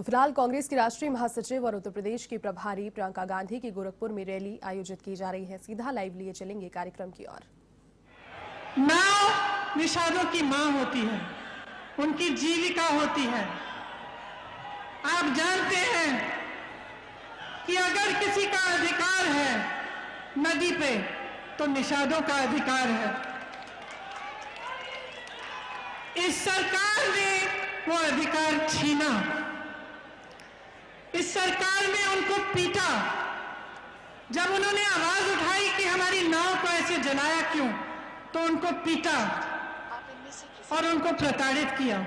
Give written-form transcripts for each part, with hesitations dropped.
तो फिलहाल कांग्रेस की राष्ट्रीय महासचिव और उत्तर प्रदेश की प्रभारी प्रियंका गांधी की गोरखपुर में रैली आयोजित की जा रही है। सीधा लाइव लिए चलेंगे कार्यक्रम की ओर। नाव निषादों की मां होती है, उनकी जीविका होती है। आप जानते हैं कि अगर किसी का अधिकार है नदी पे तो निषादों का अधिकार है। इस सरकार ने वो अधिकार छीना, इस सरकार ने उनको पीटा। जब उन्होंने आवाज उठाई कि हमारी नाव को ऐसे जलाया क्यों, तो उनको पीटा और उनको प्रताड़ित किया।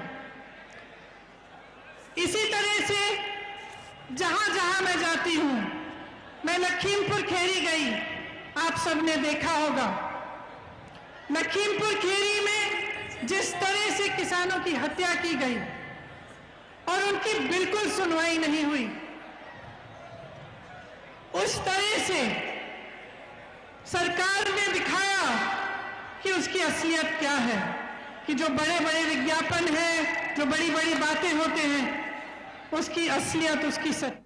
इसी तरह से जहां जहां मैं जाती हूं, मैं लखीमपुर खेरी गई, आप सबने देखा होगा। लखीमपुर खेरी में जिस तरह से किसानों की हत्या की गई और उनकी बिल्कुल सुनवाई नहीं हुई, उस तरह से सरकार ने दिखाया कि उसकी असलियत क्या है, कि जो बड़े बड़े विज्ञापन है, जो बड़ी बड़ी बातें होते हैं, उसकी असलियत, उसकी सच।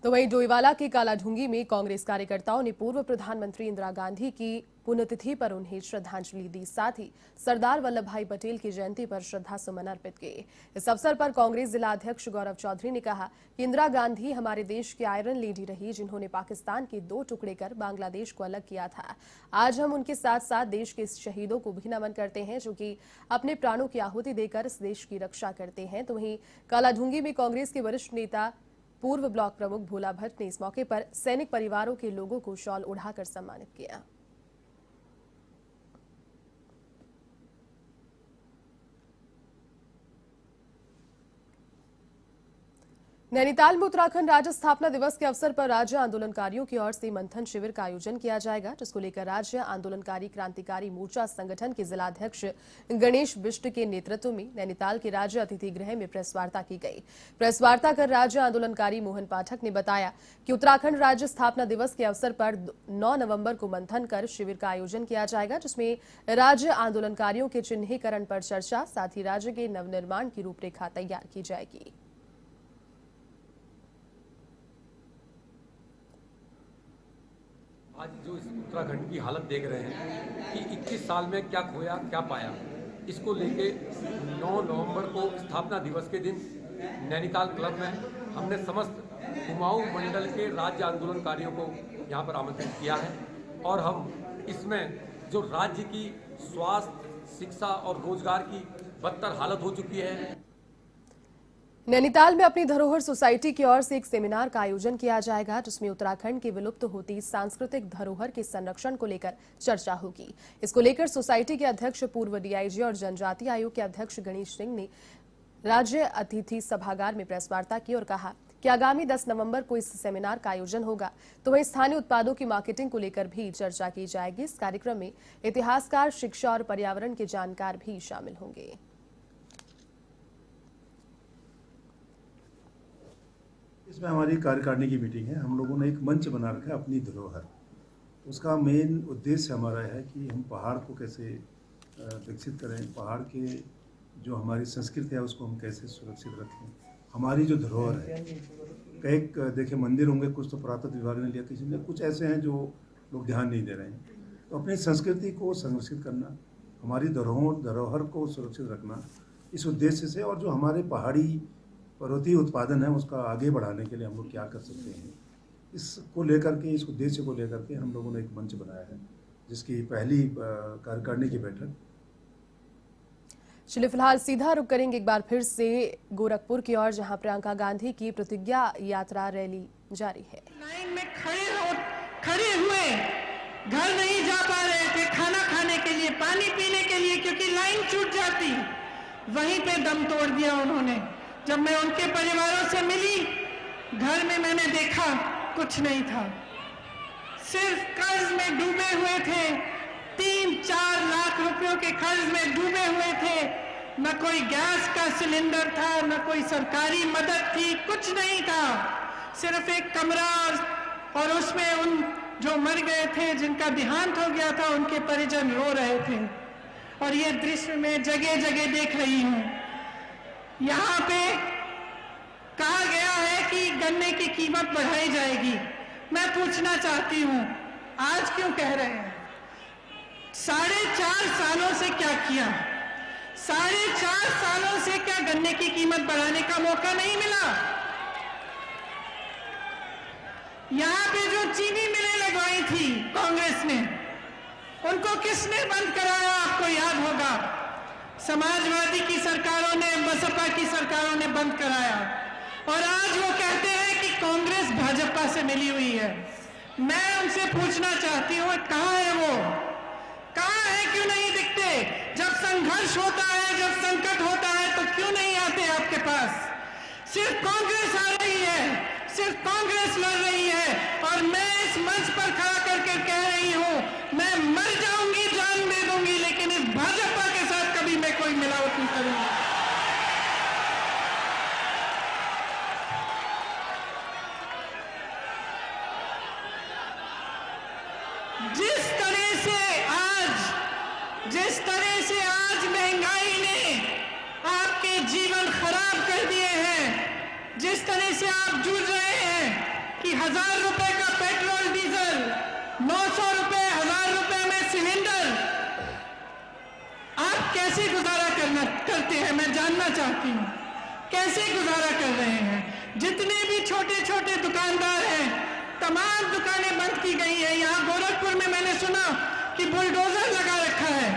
तो वहीं डोईवाला के कालाढूंगी में कांग्रेस कार्यकर्ताओं ने पूर्व प्रधानमंत्री इंदिरा गांधी की पुण्यतिथि पर उन्हें श्रद्धांजलि दी। साथ ही सरदार वल्लभ भाई पटेल की जयंती पर श्रद्धा सुमन अर्पित किए। इस अवसर पर कांग्रेस जिला अध्यक्ष गौरव चौधरी ने कहा कि इंदिरा गांधी हमारे देश की आयरन लेडी रही, जिन्होंने पाकिस्तान के 2 टुकड़े कर बांग्लादेश को अलग किया था। आज हम उनके साथ साथ देश के शहीदों को भी नमन करते हैं, जो कि अपने प्राणों की आहुति देकर इस देश की रक्षा करते हैं। तो वहीं कालाढूंगी में कांग्रेस के वरिष्ठ नेता पूर्व ब्लॉक प्रमुख भोला भट्ट ने इस मौके पर सैनिक परिवारों के लोगों को शॉल उड़ाकर सम्मानित किया। नैनीताल में उत्तराखंड राज्य स्थापना दिवस के अवसर पर राज्य आंदोलनकारियों की ओर से मंथन शिविर का आयोजन किया जाएगा, जिसको लेकर राज्य आंदोलनकारी क्रांतिकारी मोर्चा संगठन के जिलाध्यक्ष गणेश बिष्ट के नेतृत्व में नैनीताल के राज्य अतिथि गृह में प्रेस वार्ता की गई। प्रेस वार्ता कर राज्य आंदोलनकारी मोहन पाठक ने बताया कि उत्तराखंड राज्य स्थापना दिवस के अवसर पर 9 नवंबर को मंथन कर शिविर का आयोजन किया जाएगा, जिसमें राज्य आंदोलनकारियों के चिन्हीकरण पर चर्चा, साथ ही राज्य के नवनिर्माण की रूपरेखा तैयार की जाएगी। आज जो इस उत्तराखंड की हालत देख रहे हैं कि 21 साल में क्या खोया क्या पाया, इसको लेके 9 नवंबर को स्थापना दिवस के दिन नैनीताल क्लब में हमने समस्त कुमाऊं मंडल के राज्य आंदोलनकारियों को यहाँ पर आमंत्रित किया है और हम इसमें जो राज्य की स्वास्थ्य, शिक्षा और रोजगार की बदतर हालत हो चुकी है। नैनीताल में अपनी धरोहर सोसाइटी की ओर से एक सेमिनार का आयोजन किया जाएगा, जिसमें उत्तराखंड की विलुप्त होती सांस्कृतिक धरोहर के संरक्षण को लेकर चर्चा होगी। इसको लेकर सोसाइटी के अध्यक्ष पूर्व डीआईजी और जनजातीय आयोग के अध्यक्ष गणेश सिंह ने राज्य अतिथि सभागार में प्रेस वार्ता की और कहा कि आगामी 10 नवंबर को इस सेमिनार का आयोजन होगा, तो वहीं स्थानीय उत्पादों की मार्केटिंग को लेकर भी चर्चा की जाएगी। इस कार्यक्रम में इतिहासकार, शिक्षा और पर्यावरण के जानकार भी शामिल होंगे। इसमें हमारी कार्यकारिणी की मीटिंग है। हम लोगों ने एक मंच बना रखा है अपनी धरोहर। उसका मेन उद्देश्य हमारा है कि हम पहाड़ को कैसे विकसित करें, पहाड़ के जो हमारी संस्कृति है उसको हम कैसे सुरक्षित रखें। हमारी जो धरोहर है, कई देखे मंदिर होंगे, कुछ तो पुरातत्व विभाग ने लिया, किसी ने, कुछ ऐसे हैं जो लोग ध्यान नहीं दे रहे हैं। तो अपनी संस्कृति को संरक्षित करना, हमारी धरोहर को सुरक्षित रखना, इस उद्देश्य से, और जो हमारे पहाड़ी पर्वतीय उत्पादन है उसका आगे बढ़ाने के लिए हम लोग क्या कर सकते हैं, इसको लेकर के, इस उद्देश्य को लेकर के हम लोगों ने एक मंच बनाया है, जिसकी पहली कार्यकारिणी की बैठक। चलिए फिलहाल सीधा रुक करेंगे एक बार फिर से गोरखपुर की ओर, जहां प्रियंका गांधी की प्रतिज्ञा यात्रा रैली जारी है। लाइन में खड़े हुए घर नहीं जा पा रहे थे खाना खाने के लिए, पानी पीने के लिए, क्योंकि लाइन छूट जाती, वहीं पे दम तोड़ दिया उन्होंने। जब मैं उनके परिवारों से मिली, घर में मैंने देखा कुछ नहीं था, सिर्फ कर्ज में डूबे हुए थे, 3-4 लाख रुपयों के कर्ज में डूबे हुए थे। न कोई गैस का सिलेंडर था, न कोई सरकारी मदद थी, कुछ नहीं था, सिर्फ एक कमरा, और उसमें उन जो मर गए थे, जिनका देहांत हो गया था, उनके परिजन रो रहे थे। और ये दृश्य मैं जगह जगह देख रही हूँ। यहाँ पे कहा गया है कि गन्ने की कीमत बढ़ाई जाएगी। मैं पूछना चाहती हूँ, आज क्यों कह रहे हैं? 4.5 सालों से क्या किया? 4.5 सालों से क्या गन्ने की कीमत बढ़ाने का मौका नहीं मिला? यहाँ पे जो चीनी मिलें लगवाई थी कांग्रेस ने, उनको किसने बंद कराया? आपको याद होगा, समाजवादी की सरकारों ने, बसपा की सरकारों ने बंद कराया। और आज वो कहते हैं कि कांग्रेस भाजपा से मिली हुई है। मैं उनसे पूछना चाहती हूँ, कहाँ है वो? कहाँ है? क्यों नहीं दिखते? जब संघर्ष होता है, जब संकट होता है, तो क्यों नहीं आते आपके पास? सिर्फ कांग्रेस आ रही है, सिर्फ कांग्रेस लड़ रही है। और मैं इस मंच पर खड़ा करके कह रही हूँ, मैं मर जाऊंगी, जान दे दूंगी, लेकिन इस भाजपा के साथ कभी मैं कोई मिलावट नहीं करूंगी। जिस तरह से आज महंगाई ने आपके जीवन खराब कर दिए हैं, जिस तरह से आप जूझ रहे हैं कि 1000 रुपए का पेट्रोल डीजल, 900 रुपए, 1000 रुपए में सिलेंडर, आप कैसे गुजारा करते हैं? मैं जानना चाहती हूँ, कैसे गुजारा कर रहे हैं? जितने भी छोटे छोटे दुकानदार हैं, तमाम दुकानें बंद की गई हैं। यहाँ गोरखपुर में मैंने सुना कि बुलडोजर लगा रखा है।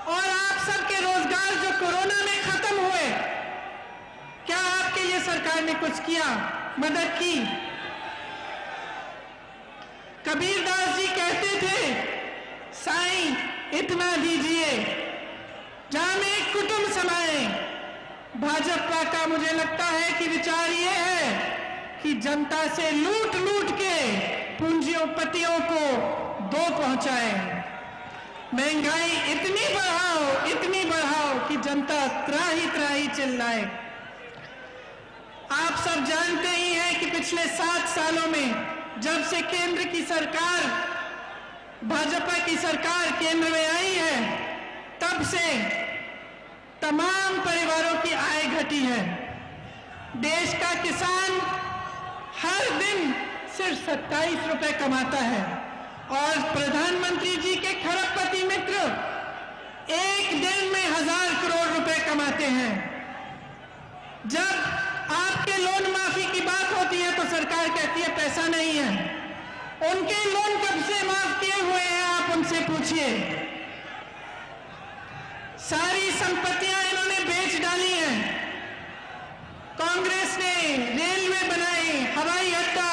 और आप सबके रोजगार जो कोरोना में खत्म हुए, क्या आपके ये सरकार ने कुछ किया, मदद की? कबीरदास जी कहते थे, साईं इतना दीजिए जामे कुटुंब समाए। भाजपा का मुझे लगता है कि विचार ये है कि जनता से लूट लूट के पूंजीपतियों को दो पहुंचाए। महंगाई इतनी बढ़ाओ कि जनता त्राही त्राही चिल्लाए। आप सब जानते ही हैं कि पिछले 7 सालों में जब से केंद्र की सरकार, भाजपा की सरकार केंद्र में आई है, तब से तमाम परिवारों की आय घटी है। देश का किसान हर दिन सिर्फ 27 रुपए कमाता है और प्रधानमंत्री जी के खरबपति मित्र एक दिन में 1000 करोड़ रुपए कमाते हैं। जब आपके लोन माफी की बात होती है तो सरकार कहती है पैसा नहीं है। उनके लोन कब से माफ किए हुए हैं आप उनसे पूछिए। सारी संपत्तियां इन्होंने बेच डाली हैं। कांग्रेस ने रेलवे बनाई, हवाई अड्डा,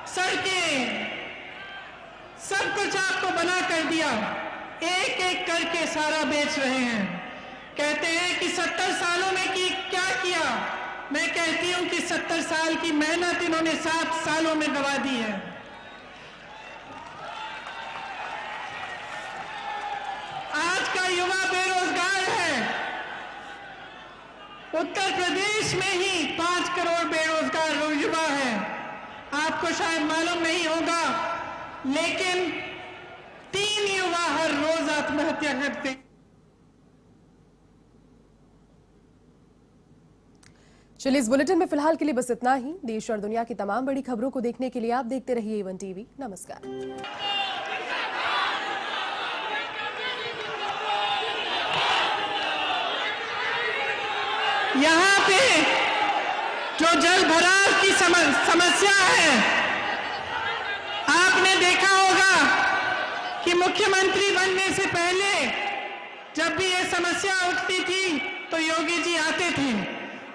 सड़कें, सब कुछ आपको बना कर दिया। एक एक करके सारा बेच रहे हैं। कहते हैं कि 70 सालों में क्या किया? मैं कहती हूं कि 70 साल की मेहनत इन्होंने 7 सालों में गवा दी है। आज का युवा बेरोजगार है। उत्तर प्रदेश में ही 5 करोड़ बेरोजगार युवा है। आपको शायद मालूम नहीं होगा, लेकिन 3 युवा हर रोज आत्महत्या करते हैं। चलिए, इस बुलेटिन में फिलहाल के लिए बस इतना ही। देश और दुनिया की तमाम बड़ी खबरों को देखने के लिए आप देखते रहिए A1 TV। नमस्कार। यहाँ पे जो जल भराव की समस्या है, आपने देखा होगा कि मुख्यमंत्री बनने से पहले जब भी ये समस्या उठती थी तो योगी जी आते थे,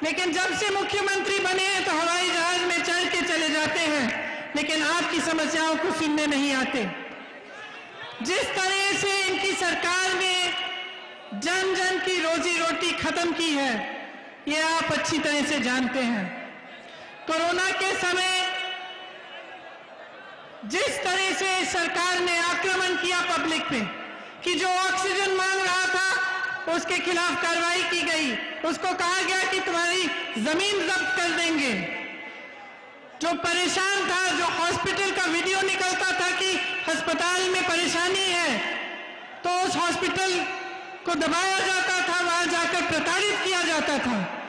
लेकिन जब से मुख्यमंत्री बने हैं तो हवाई जहाज में चढ़ के चले जाते हैं, लेकिन आपकी समस्याओं को सुनने नहीं आते। जिस तरह से इनकी सरकार ने जन जन की रोजी रोटी खत्म की है, ये आप अच्छी तरह से जानते हैं। कोरोना के समय जिस तरह से सरकार ने आक्रमण किया पब्लिक पे कि जो ऑक्सीजन मांग रहा था उसके खिलाफ कार्रवाई की गई, उसको कहा गया कि तुम्हारी जमीन जब्त कर देंगे। जो परेशान था, जो हॉस्पिटल का वीडियो निकलता था कि अस्पताल में परेशानी है, तो उस हॉस्पिटल को दबाया जाता था, वहां जाकर प्रताड़ित किया जाता था।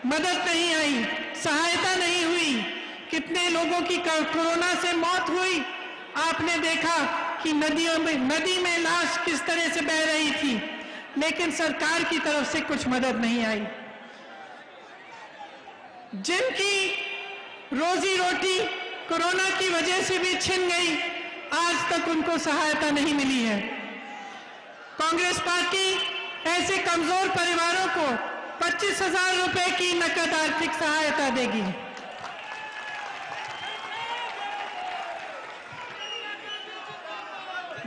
मदद नहीं आई, सहायता नहीं हुई। कितने लोगों की कोरोना से मौत हुई। आपने देखा कि नदी में लाश किस तरह से बह रही थी, लेकिन सरकार की तरफ से कुछ मदद नहीं आई। जिनकी रोजी रोटी कोरोना की वजह से भी छिन गई, आज तक उनको सहायता नहीं मिली है। कांग्रेस पार्टी ऐसे कमजोर परिवारों को 25,000 रुपए की नकद आर्थिक सहायता देगी।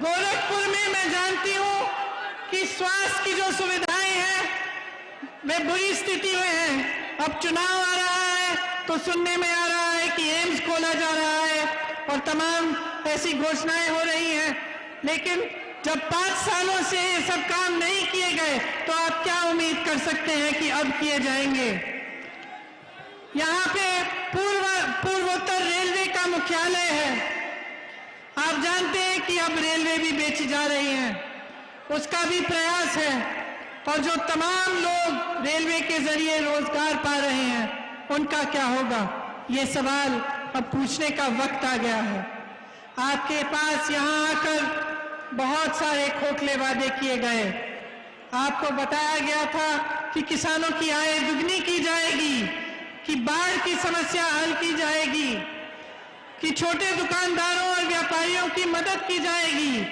गोरखपुर में मैं जानती हूं कि स्वास्थ्य की जो सुविधाएं हैं वे बुरी स्थिति में हैं। अब चुनाव आ रहा है तो सुनने में आ रहा है कि एम्स खोला जा रहा है और तमाम ऐसी घोषणाएं हो रही हैं, लेकिन जब 5 सालों से ये सब काम नहीं किए गए तो आप क्या उम्मीद कर सकते हैं कि अब किए जाएंगे। यहाँ पे पूर्वोत्तर रेलवे का मुख्यालय है। आप जानते हैं कि अब रेलवे भी बेची जा रही है, उसका भी प्रयास है। और जो तमाम लोग रेलवे के जरिए रोजगार पा रहे हैं उनका क्या होगा, ये सवाल अब पूछने का वक्त आ गया है। आपके पास यहाँ आकर बहुत सारे खोखले वादे किए गए। आपको बताया गया था कि किसानों की आय दुगनी की जाएगी, कि बाढ़ की समस्या हल की जाएगी, कि छोटे दुकानदारों और व्यापारियों की मदद की जाएगी,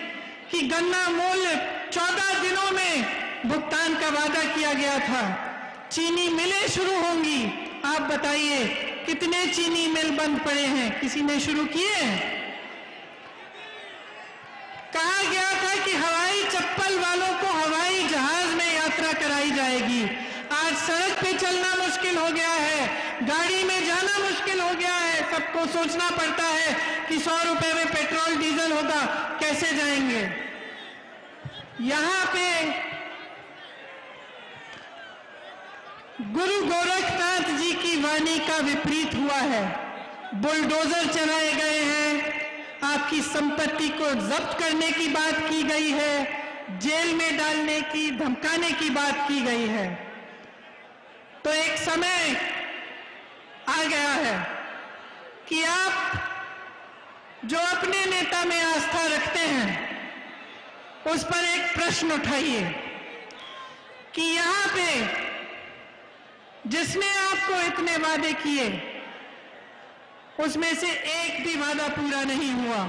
कि गन्ना मूल्य 14 दिनों में भुगतान का वादा किया गया था। चीनी मिलें शुरू होंगी। आप बताइए कितने चीनी मिल बंद पड़े हैं, किसी ने शुरू किए? कहा गया था कि हवाई चप्पल वालों को हवाई जहाज में यात्रा कराई जाएगी। आज सड़क पे चलना मुश्किल हो गया है, गाड़ी में जाना मुश्किल हो गया है। सबको सोचना पड़ता है कि 100 रुपए में पेट्रोल डीजल होगा, कैसे जाएंगे। यहाँ पे गुरु गोरखनाथ जी की वाणी का विपरीत हुआ है। बुलडोजर चलाए गए हैं, आपकी संपत्ति को जब्त करने की बात की गई है, जेल में डालने की, धमकाने की बात की गई है। तो एक समय आ गया है कि आप जो अपने नेता में आस्था रखते हैं उस पर एक प्रश्न उठाइए कि यहाँ पे जिसने आपको इतने वादे किए उसमें से एक भी वादा पूरा नहीं हुआ।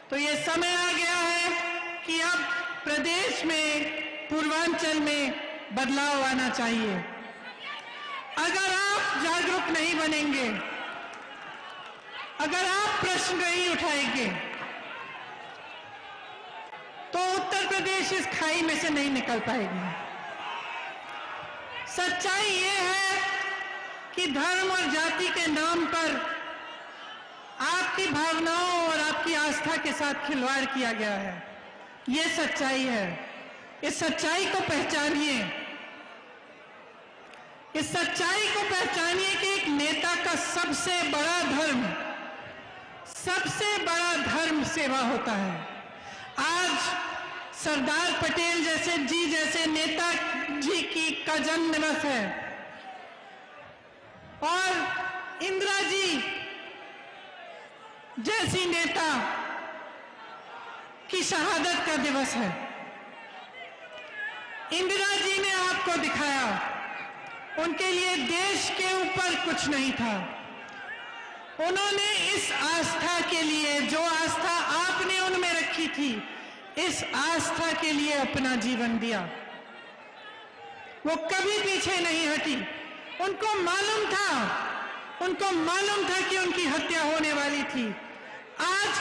तो ये समय आ गया है कि अब प्रदेश में, पूर्वांचल में बदलाव आना चाहिए। अगर आप जागरूक नहीं बनेंगे, अगर आप प्रश्न नहीं उठाएंगे तो उत्तर प्रदेश इस खाई में से नहीं निकल पाएगी। सच्चाई ये है कि धर्म और जाति के नाम पर आपकी भावनाओं और आपकी आस्था के साथ खिलवाड़ किया गया है। ये सच्चाई है। इस सच्चाई को पहचानिए। इस सच्चाई को पहचानिए कि एक नेता का सबसे बड़ा धर्म सेवा होता है। आज सरदार पटेल जैसे नेता जी का जन्म दिवस है और इंदिरा जी जैसी नेता की शहादत का दिवस है। इंदिरा जी ने आपको दिखाया, उनके लिए देश के ऊपर कुछ नहीं था। उन्होंने इस आस्था के लिए, जो आस्था आपने उनमें रखी थी, इस आस्था के लिए अपना जीवन दिया। वो कभी पीछे नहीं हटी। उनको मालूम था कि उनकी हत्या होने वाली थी। आज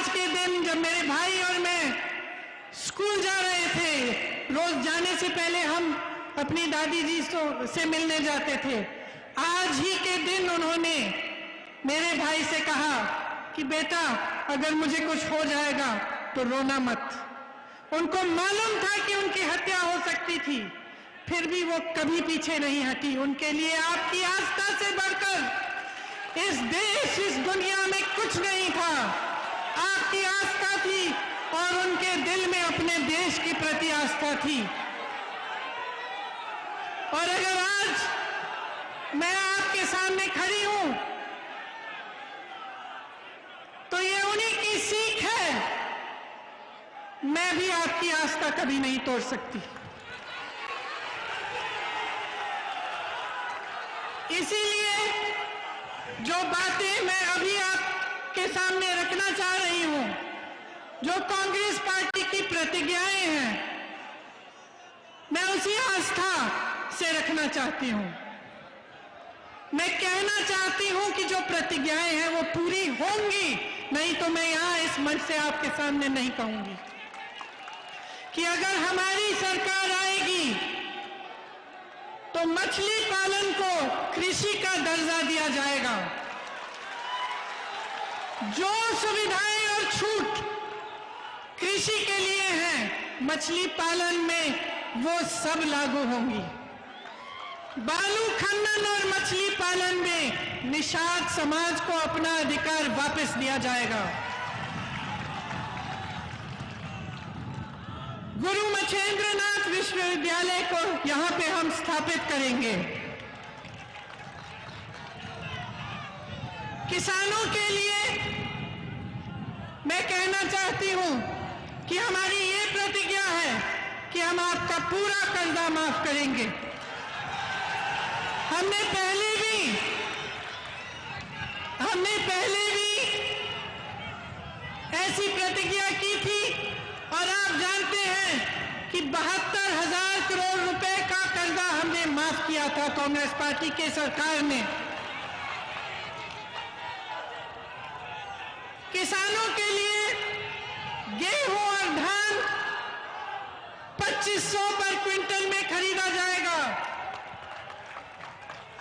के दिन जब मेरे भाई और मैं स्कूल जा रहे थे, रोज जाने से पहले हम अपनी दादी जी से मिलने जाते थे। आज ही के दिन उन्होंने मेरे भाई से कहा कि बेटा, अगर मुझे कुछ हो जाएगा तो रोना मत। उनको मालूम था कि उनकी हत्या हो सकती थी, फिर भी वो कभी पीछे नहीं हटी। उनके लिए आपकी आस्था से बढ़कर इस देश, इस दुनिया में कुछ नहीं था। आपकी आस्था थी और उनके दिल में अपने देश के प्रति आस्था थी। और अगर आज मैं आपके सामने खड़ी हूं तो ये उन्हीं की सीख है। मैं भी आपकी आस्था कभी नहीं तोड़ सकती। इसीलिए जो बातें मैं अभी आपके सामने रखना चाह रही हूं, जो कांग्रेस पार्टी की प्रतिज्ञाएं हैं, मैं उसी आस्था से रखना चाहती हूं। मैं कहना चाहती हूं कि जो प्रतिज्ञाएं हैं वो पूरी होंगी, नहीं तो मैं यहां इस मंच से आपके सामने नहीं कहूंगी कि अगर हमारी सरकार आएगी तो मछली पालन को कृषि का दर्जा दिया जाएगा। जो सुविधाएं और छूट कृषि के लिए हैं, मछली पालन में वो सब लागू होंगी। बालू खनन और मछली पालन में निषाद समाज को अपना अधिकार वापस दिया जाएगा। गुरु मच्छेंद्रनाथ विश्वविद्यालय को यहां पे हम स्थापित करेंगे। किसानों के लिए मैं कहना चाहती हूं कि हमारी ये प्रतिज्ञा है कि हम आपका पूरा कर्जा माफ करेंगे। हमने पहले भी ऐसी प्रतिज्ञा की थी और आप जानते हैं कि 72,000 करोड़ रुपए का कर्जा हमने माफ किया था कांग्रेस पार्टी के सरकार ने। किसानों के लिए गेहूं और धान 2500 पर क्विंटल में खरीदा जाएगा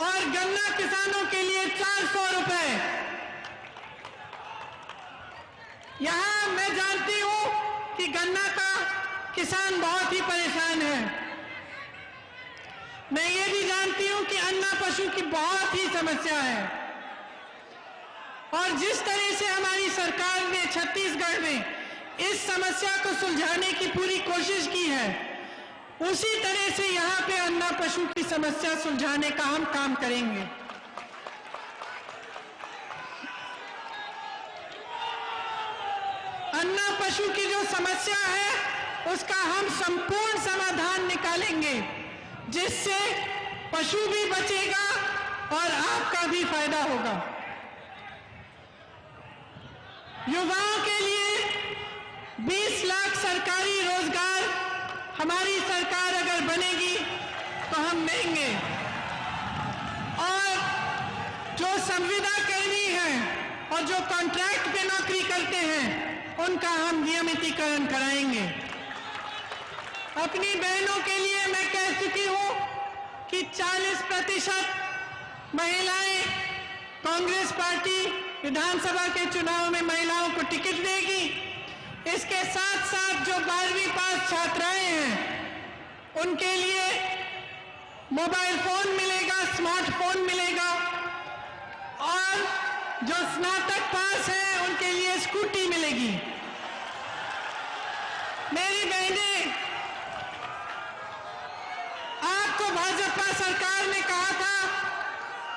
और गन्ना किसानों के लिए 400 रुपए। यहां मैं जानती हूं कि गन्ना का किसान बहुत ही परेशान है। मैं ये भी जानती हूं कि अन्ना पशु की बहुत ही समस्या है और जिस तरह से हमारी सरकार ने छत्तीसगढ़ में इस समस्या को सुलझाने की पूरी कोशिश की है, उसी तरह से यहां पे अन्ना पशु की समस्या सुलझाने का हम काम करेंगे। अन्ना पशु की जो समस्या है उसका हम संपूर्ण समाधान निकालेंगे, जिससे पशु भी बचेगा और आपका भी फायदा होगा। युवाओं के लिए 20 लाख सरकारी रोजगार हमारी सरकार अगर बनेगी तो हम देंगे और जो संविदा कर्मी हैं और जो कॉन्ट्रैक्ट पे नौकरी करते हैं उनका हम नियमितीकरण कराएंगे। अपनी बहनों के लिए मैं कह चुकी हूं कि 40% महिलाएं कांग्रेस पार्टी विधानसभा के चुनाव में महिलाओं को टिकट देगी। इसके साथ साथ जो 12वीं पास छात्राएं हैं उनके लिए मोबाइल फोन मिलेगा, स्मार्टफोन मिलेगा और जो स्नातक पास है उनके लिए स्कूटी मिलेगी। मेरी बहनें, आपको भाजपा सरकार ने कहा था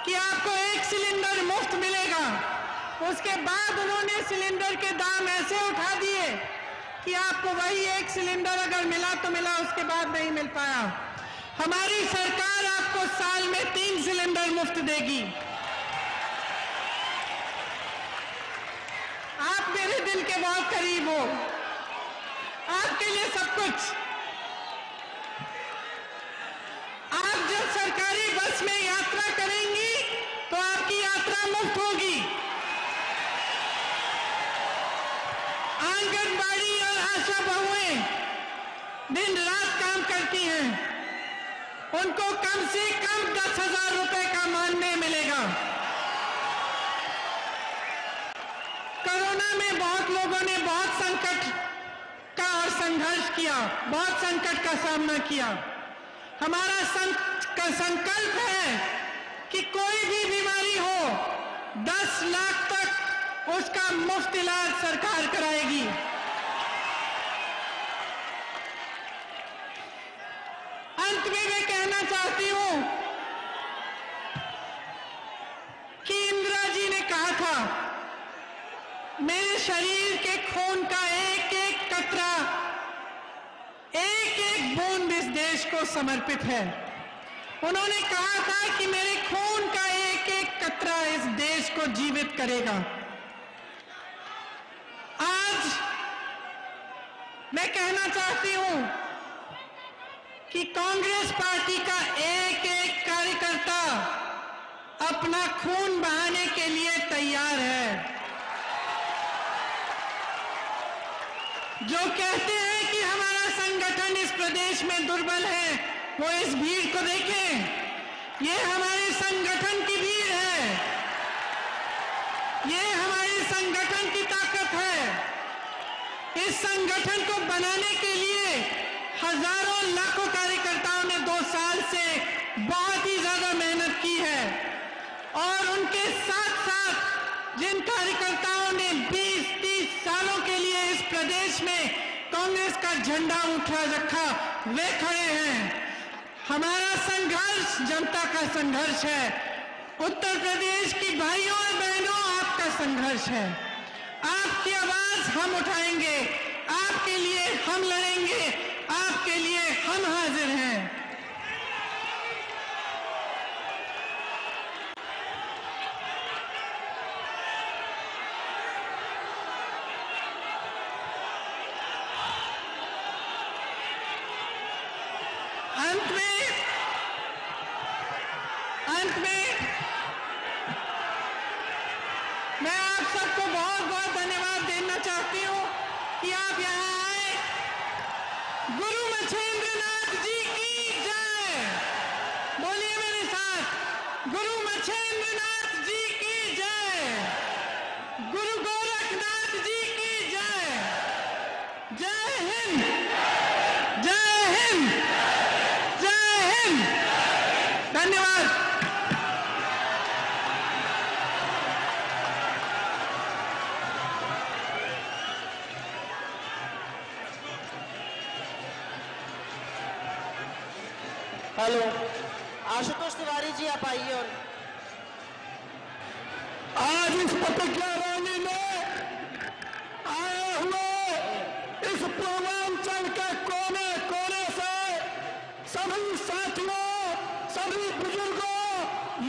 कि आपको 1 सिलेंडर मुफ्त मिलेगा। उसके बाद उन्होंने सिलेंडर के दाम ऐसे उठा दिए कि आपको वही 1 सिलेंडर अगर मिला तो मिला, उसके बाद नहीं मिल पाया। हमारी सरकार आपको साल में 3 सिलेंडर मुफ्त देगी। आप मेरे दिल के बहुत करीब हो, आपके लिए सब कुछ। आप जब सरकारी बस में यात्रा करेंगी तो आपकी यात्रा मुफ्त होगी। आंगनबाड़ी और आशा बहुएं दिन रात काम करती हैं, उनको कम से कम 10,000 रुपए का मानदेय मिलेगा। कोरोना में बहुत लोगों ने बहुत संकट का और संघर्ष किया, बहुत संकट का सामना किया। हमारा संकल्प है कि कोई भी बीमारी हो 10 लाख तक उसका मुफ्त इलाज सरकार कराएगी। शरीर के खून का एक एक कतरा, एक एक बूंद इस देश को समर्पित है। उन्होंने कहा था कि मेरे खून का एक एक कतरा इस देश को जीवित करेगा। आज मैं कहना चाहती हूं कि कांग्रेस पार्टी का एक एक कार्यकर्ता अपना खून बहाने के लिए तैयार है। जो कहते हैं कि हमारा संगठन इस प्रदेश में दुर्बल है, वो इस भीड़ को देखें। ये हमारे संगठन की भीड़ है, ये हमारे संगठन की ताकत है। इस संगठन को बनाने के लिए हजारों लाखों कार्यकर्ताओं ने 2 साल से बहुत ही ज्यादा मेहनत की है, और उनके साथ साथ जिन कार्यकर्ताओं ने 20-30 सालों के लिए इस प्रदेश में कांग्रेस का झंडा उठा रखा, वे खड़े हैं। हमारा संघर्ष जनता का संघर्ष है। उत्तर प्रदेश की भाइयों और बहनों, आपका संघर्ष है। आपकी आवाज हम उठाएंगे, आपके लिए हम लड़ेंगे, आपके लिए हम हाजिर हैं। अंत में मैं आप सबको बहुत बहुत धन्यवाद देना चाहती हूं कि आप यहां आए। गुरु मच्छेंद्रनाथ जी की जय। बोलिए मेरे साथ, गुरु मच्छेंद्रनाथ जी की जय, गुरु गोरखनाथ जी की जय। जय हिंद, जय हिंद, जय हिंद। धन्यवाद। हेलो, आशुतोष तिवारी जी आप आइए। और आज इस प्रतिज्ञा रैली में आए हुए इस पूर्वांचल के कोने कोने से सभी साथियों, सभी बुजुर्गों,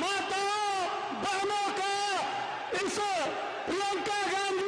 माताओं, बहनों का इस प्रियंका गांधी